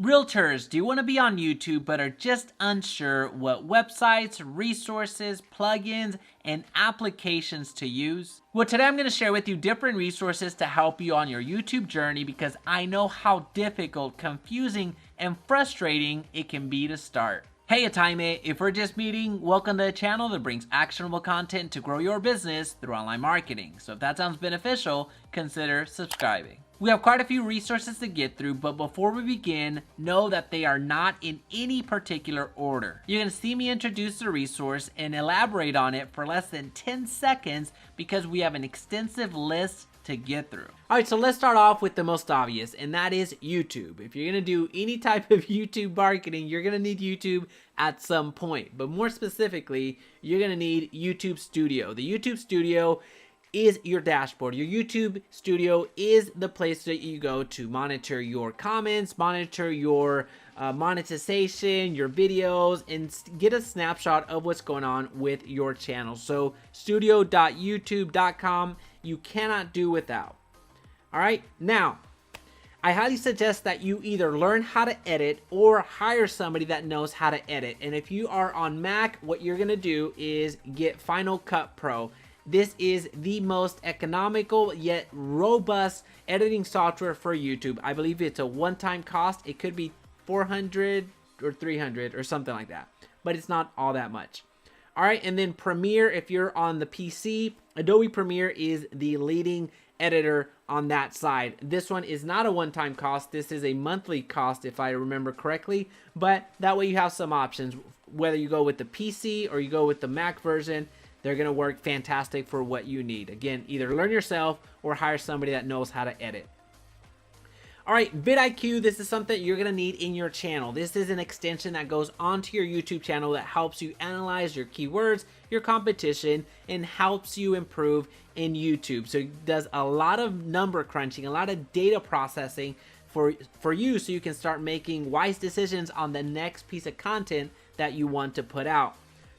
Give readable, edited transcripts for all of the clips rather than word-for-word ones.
Realtors, do you want to be on YouTube but are just unsure what websites, resources, plugins, and applications to use? Well, today I'm going to share with you different resources to help you on your YouTube journey because I know how difficult, confusing, and frustrating it can be to start. Hey, it's Jaime. If we're just meeting, welcome to a channel that brings actionable content to grow your business through online marketing. So if that sounds beneficial, consider subscribing. We have quite a few resources to get through, but before we begin, know that they are not in any particular order. You're going to see me introduce the resource and elaborate on it for less than 10 seconds because we have an extensive list to get through. Alright, so let's start off with the most obvious, and that is YouTube. If you're going to do any type of YouTube marketing, you're going to need YouTube at some point. But more specifically, you're going to need YouTube Studio. The YouTube Studio is your dashboard. Your YouTube Studio is the place that you go to monitor your comments, monitor your monetization, your videos, and get a snapshot of what's going on with your channel. So studio.youtube.com, you cannot do without. All right, now I highly suggest that you either learn how to edit or hire somebody that knows how to edit. And if you are on Mac, what you're gonna do is get Final Cut Pro. This is the most economical yet robust editing software for YouTube. I believe it's a one-time cost. It could be $400 or $300 or something like that, but it's not all that much. All right, and then Premiere, if you're on the PC, Adobe Premiere is the leading editor on that side. This one is not a one-time cost. This is a monthly cost, if I remember correctly, but that way you have some options. Whether you go with the PC or you go with the Mac version, they're going to work fantastic for what you need. Again, either learn yourself or hire somebody that knows how to edit. All right, VidIQ, this is something you're going to need in your channel. This is an extension that goes onto your YouTube channel that helps you analyze your keywords, your competition, and helps you improve in YouTube. So it does a lot of number crunching, a lot of data processing for you so you can start making wise decisions on the next piece of content that you want to put out.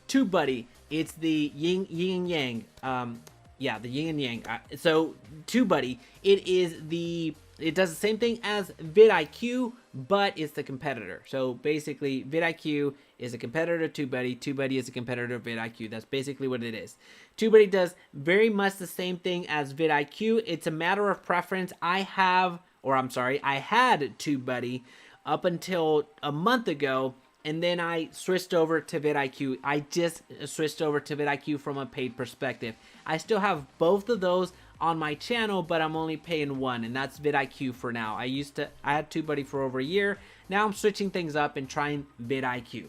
Tubebuddy, it's the yin and yang. Yeah, the yin and yang. So Tubebuddy, it does the same thing as VidIQ, but it's the competitor. So basically, VidIQ is a competitor to Tubebuddy. Tubebuddy is a competitor to VidIQ. That's basically what it is. Tubebuddy does very much the same thing as VidIQ. It's a matter of preference. I had Tubebuddy up until a month ago, and then I switched over to VidIQ. I just switched over to VidIQ from a paid perspective. I still have both of those on my channel, but I'm only paying one, and that's VidIQ for now. I had Tubebuddy for over a year. Now I'm switching things up and trying VidIQ.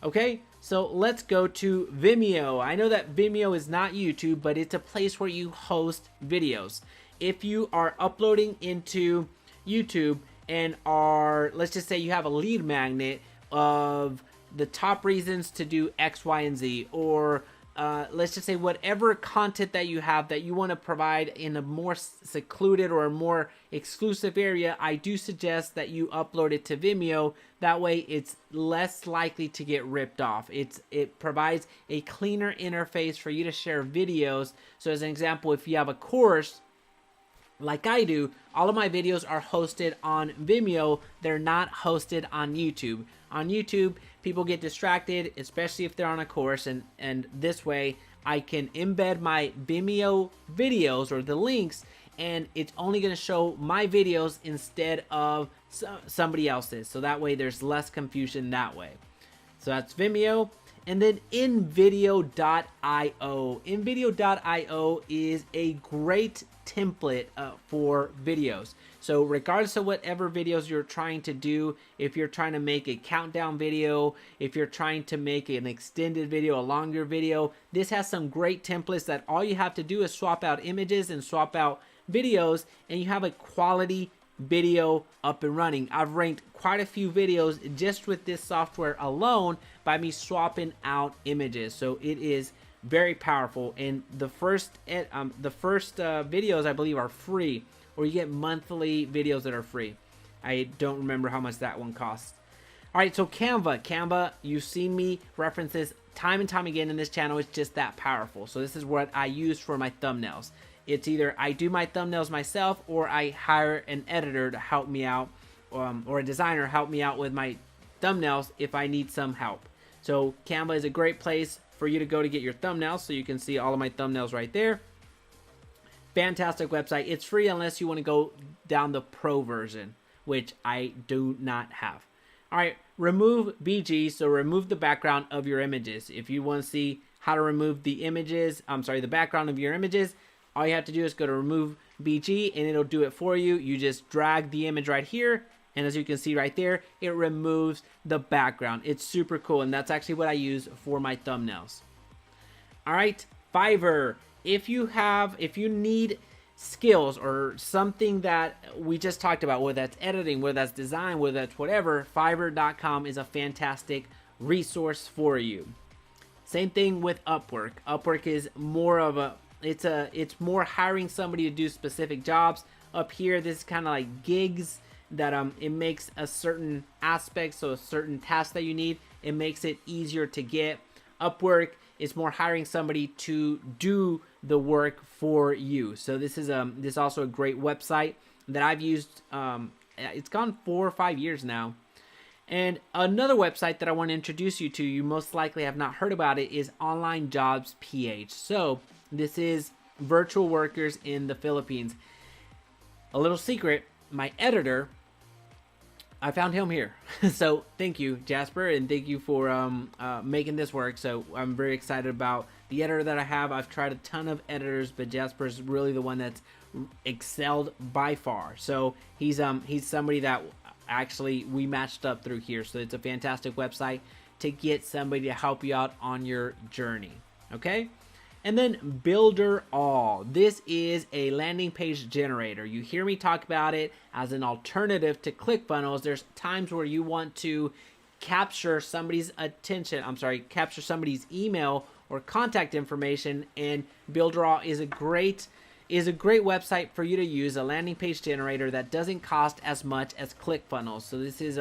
Okay, so let's go to Vimeo. I know that Vimeo is not YouTube, but it's a place where you host videos. If you are uploading into YouTube and let's just say you have a lead magnet of the top reasons to do X, Y, and Z, or let's just say whatever content that you have that you want to provide in a more secluded or a more exclusive area, I do suggest that you upload it to Vimeo. That way it's less likely to get ripped off. It provides a cleaner interface for you to share videos. So as an example, if you have a course like I do, all of my videos are hosted on Vimeo. They're not hosted on YouTube. On YouTube, people get distracted, especially if they're on a course, and this way I can embed my Vimeo videos or the links, and it's only going to show my videos instead of somebody else's. So that way there's less confusion that way. So that's Vimeo. And then Invideo.io. Invideo.io is a great template for videos. So regardless of whatever videos you're trying to do, if you're trying to make a countdown video, if you're trying to make an extended video, a longer video, this has some great templates that all you have to do is swap out images and swap out videos, and you have a quality video up and running. I've ranked quite a few videos just with this software alone by me swapping out images. So it is very powerful, and the first videos I believe are free, or you get monthly videos that are free. I don't remember how much that one costs. All right, so Canva, you've seen me reference this time and time again in this channel. It's just that powerful. So this is what I use for my thumbnails. It's either I do my thumbnails myself or I hire an editor to help me out or a designer help me out with my thumbnails if I need some help. So Canva is a great place for you to go to get your thumbnails. So you can see all of my thumbnails right there. Fantastic website. It's free unless you want to go down the pro version, which I do not have. All right, remove BG. So remove the background of your images. If you want to see how to remove the images, the background of your images, all you have to do is go to remove BG and it'll do it for you. You just drag the image right here. And as you can see right there, it removes the background. It's super cool. And that's actually what I use for my thumbnails. All right, Fiverr. If you need skills or something that we just talked about, whether that's editing, whether that's design, whether that's whatever, Fiverr.com is a fantastic resource for you. Same thing with Upwork. Upwork is more of it's more hiring somebody to do specific jobs. Up here, this is kind of like gigs that it makes a certain aspect, so a certain task that you need, it makes it easier to get. Upwork is more hiring somebody to do the work for you. So this is also a great website that I've used. It's gone 4 or 5 years now. And another website that I want to introduce you to, you most likely have not heard about it, is OnlineJobs PH. So this is virtual workers in the Philippines. A little secret, my editor, I found him here. So thank you, Jasper, and thank you for making this work. So I'm very excited about the editor that I have. I've tried a ton of editors, but Jasper's really the one that's excelled by far. So he's somebody that actually we matched up through here. So it's a fantastic website to get somebody to help you out on your journey. Okay? And then Builderall. This is a landing page generator. You hear me talk about it as an alternative to Clickfunnels. There's times where you want to capture somebody's attention. Capture somebody's email or contact information, and Builderall is a great website for you to use, a landing page generator that doesn't cost as much as Clickfunnels. So this is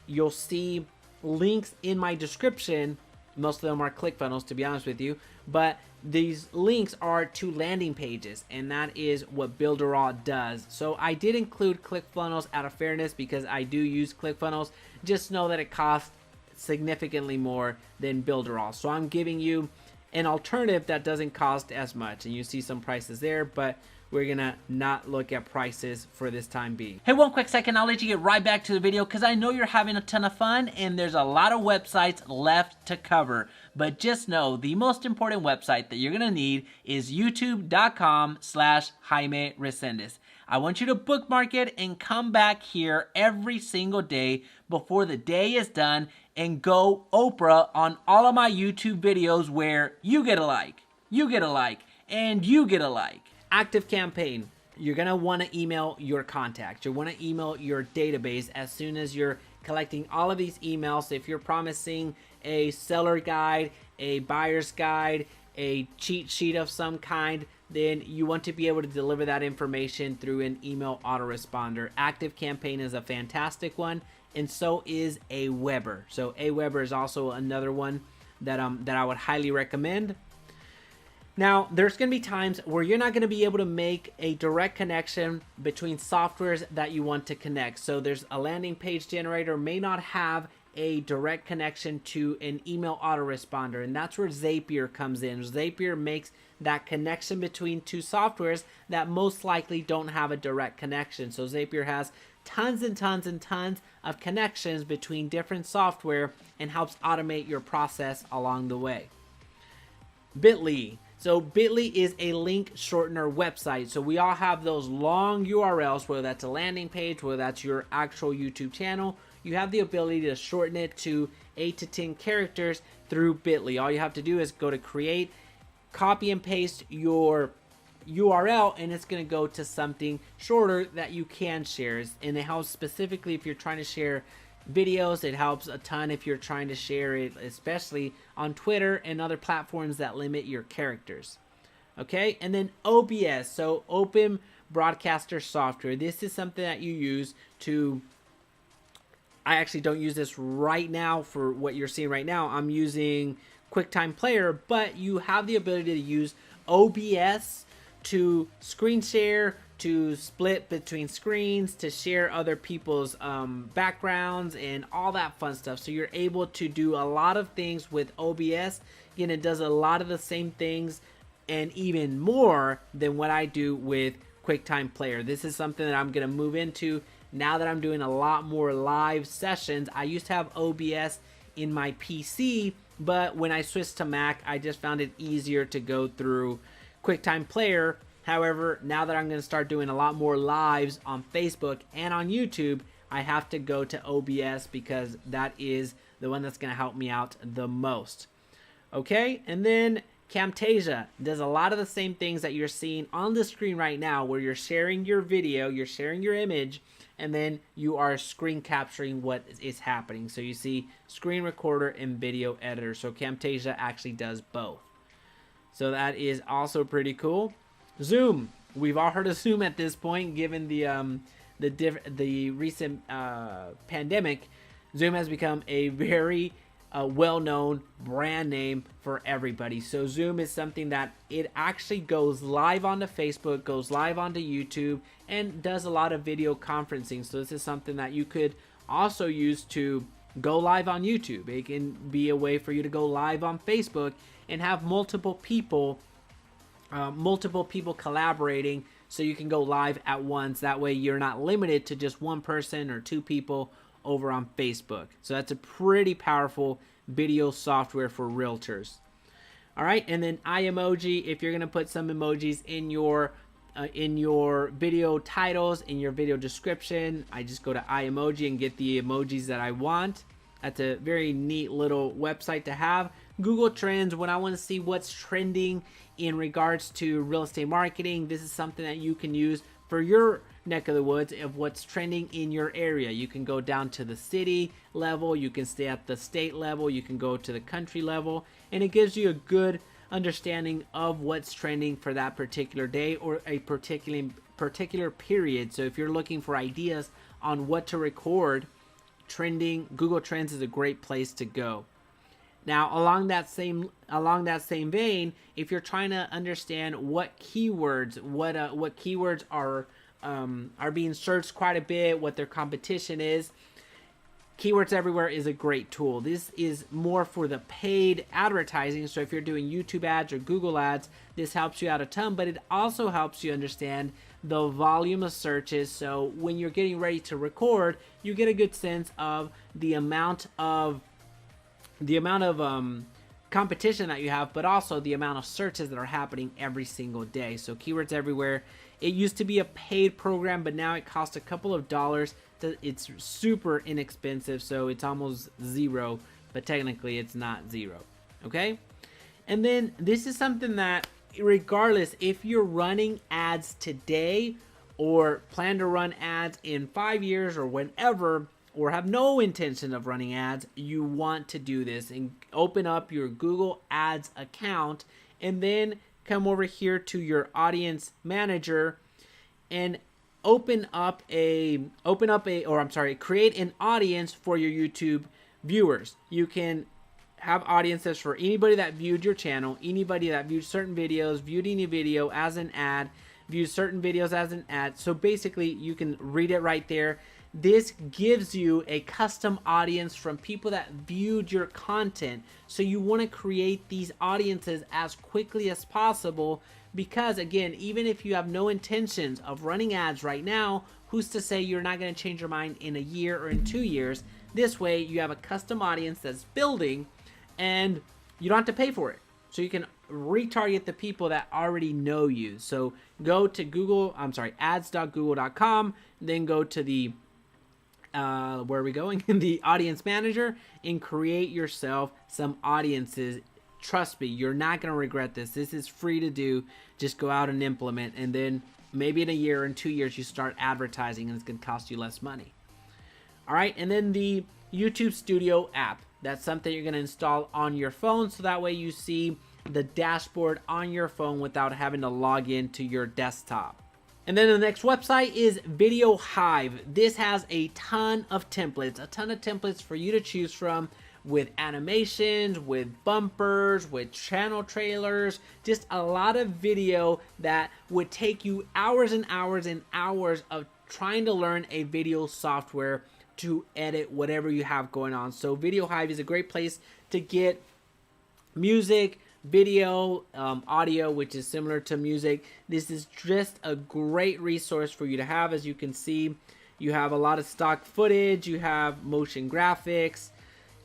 you'll see links in my description. Most of them are Clickfunnels, to be honest with you, but these links are to landing pages, and that is what Builderall does. So I did include Clickfunnels out of fairness because I do use Clickfunnels. Just know that it costs significantly more than Builderall. So I'm giving you an alternative that doesn't cost as much, and you see some prices there, but we're gonna not look at prices for this time being. Hey, one quick second, I'll let you get right back to the video because I know you're having a ton of fun and there's a lot of websites left to cover. But just know the most important website that you're gonna need is youtube.com/Jaime Resendiz. I want you to bookmark it and come back here every single day before the day is done and go Oprah on all of my YouTube videos where you get a like, you get a like, and you get a like. Activecampaign. You're going to want to email your contacts. You want to email your database as soon as you're collecting all of these emails. If you're promising a seller guide, a buyer's guide, a cheat sheet of some kind, then you want to be able to deliver that information through an email autoresponder. Activecampaign is a fantastic one, and so is Aweber. So Aweber is also another one that I would highly recommend. Now, there's going to be times where you're not going to be able to make a direct connection between softwares that you want to connect. So there's a landing page generator may not have a direct connection to an email autoresponder, and that's where Zapier comes in. Zapier makes that connection between two softwares that most likely don't have a direct connection. So Zapier has tons and tons and tons of connections between different software and helps automate your process along the way. Bitly. So Bitly is a link shortener website. So we all have those long URLs, whether that's a landing page, whether that's your actual YouTube channel. You have the ability to shorten it to 8 to 10 characters through Bitly. All you have to do is go to create, copy and paste your URL, and it's going to go to something shorter that you can share. And it helps specifically if you're trying to share videos. It helps a ton if you're trying to share it, especially on Twitter and other platforms that limit your characters. Okay, and then OBS, so Open Broadcaster Software. This is something that you use to, I actually don't use this right now for what you're seeing right now. I'm using QuickTime Player, but you have the ability to use OBS to screen share, to split between screens, to share other people's backgrounds and all that fun stuff. So you're able to do a lot of things with OBS. Again, it does a lot of the same things and even more than what I do with QuickTime Player. This is something that I'm going to move into now that I'm doing a lot more live sessions. I used to have OBS in my PC, but when I switched to Mac, I just found it easier to go through QuickTime Player. However, now that I'm going to start doing a lot more lives on Facebook and on YouTube, I have to go to OBS because that is the one that's going to help me out the most. Okay, and then Camtasia does a lot of the same things that you're seeing on the screen right now, where you're sharing your video, you're sharing your image, and then you are screen capturing what is happening. So you see screen recorder and video editor. So Camtasia actually does both. So that is also pretty cool. Zoom. We've all heard of Zoom at this point, given the recent pandemic. Zoom has become a very well-known brand name for everybody. So Zoom is something that it actually goes live onto Facebook, goes live onto YouTube, and does a lot of video conferencing. So this is something that you could also use to go live on YouTube. It can be a way for you to go live on Facebook and have multiple people collaborating, so you can go live at once. That way you're not limited to just one person or two people over on Facebook. So that's a pretty powerful video software for realtors. All right, and then iEmoji, if you're gonna put some emojis in your video titles, in your video description, I just go to iEmoji and get the emojis that I want. That's a very neat little website to have. Google Trends, when I want to see what's trending in regards to real estate marketing, this is something that you can use for your neck of the woods of what's trending in your area. You can go down to the city level, you can stay at the state level, you can go to the country level, and it gives you a good understanding of what's trending for that particular day or a particular period. So if you're looking for ideas on what to record, Google Trends is a great place to go. Now, along that same vein, if you're trying to understand what keywords are being searched quite a bit, what their competition is, Keywords Everywhere is a great tool. This is more for the paid advertising. So if you're doing YouTube ads or Google ads, this helps you out a ton, but it also helps you understand the volume of searches. So when you're getting ready to record, you get a good sense of the amount of competition that you have, but also the amount of searches that are happening every single day. So Keywords Everywhere, it used to be a paid program, but now it costs a couple of dollars. It's super inexpensive, so it's almost zero, but technically it's not zero. Okay, and then this is something that, regardless if you're running ads today or plan to run ads in 5 years or whenever, or have no intention of running ads, you want to do this and open up your Google Ads account, and then come over here to your audience manager and create an audience for your YouTube viewers. You can have audiences for anybody that viewed your channel, anybody that viewed certain videos, viewed any video as an ad, viewed certain videos as an ad. So basically you can read it right there. This gives you a custom audience from people that viewed your content. So you want to create these audiences as quickly as possible, because again, even if you have no intentions of running ads right now, who's to say you're not going to change your mind in a year or in 2 years? This way you have a custom audience that's building and you don't have to pay for it. So you can retarget the people that already know you. So go to ads.google.com, then go to the where are we going? The audience manager, and create yourself some audiences. Trust me, you're not going to regret this. This is free to do. Just go out and implement, and then maybe in a year or in 2 years you start advertising and it's going to cost you less money. All right, and then the YouTube Studio app. That's something you're going to install on your phone, so that way you see the dashboard on your phone without having to log in to your desktop. And then the next website is Videohive. This has a ton of templates for you to choose from, with animations, with bumpers, with channel trailers, just a lot of video that would take you hours and hours and hours of trying to learn a video software to edit whatever you have going on. So Videohive is a great place to get music, video, audio, which is similar to music. This is just a great resource for you to have. As you can see, you have a lot of stock footage, you have motion graphics,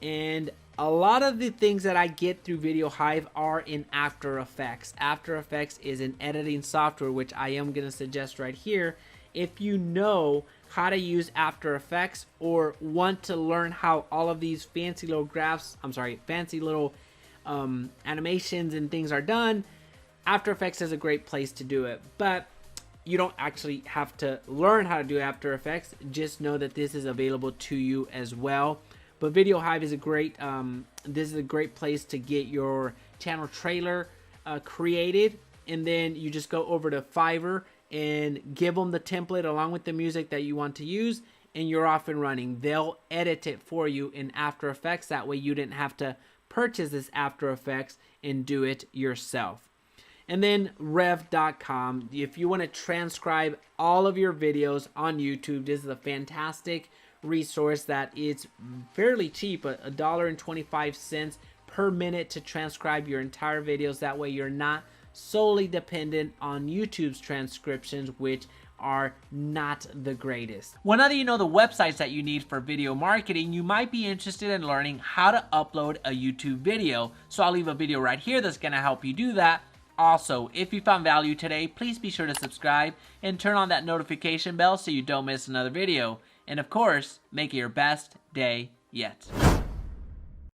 and a lot of the things that I get through Videohive are in After Effects. After Effects is an editing software, which I am going to suggest right here. If you know how to use After Effects or want to learn how all of these fancy little fancy little animations and things are done, After Effects is a great place to do it. But you don't actually have to learn how to do After Effects. Just know that this is available to you as well. But Videohive is a great this is a great place to get your channel trailer created, and then you just go over to Fiverr and give them the template along with the music that you want to use, and you're off and running. They'll edit it for you in After Effects. That way you didn't have to purchase this After Effects and do it yourself. And then Rev.com. If you want to transcribe all of your videos on YouTube, this is a fantastic resource that is fairly cheap, $1.25 per minute to transcribe your entire videos. That way you're not solely dependent on YouTube's transcriptions, which are not the greatest. Well, now that you know the websites that you need for video marketing, you might be interested in learning how to upload a YouTube video. So I'll leave a video right here that's going to help you do that. Also, if you found value today, please be sure to subscribe and turn on that notification bell so you don't miss another video. And of course, make it your best day yet.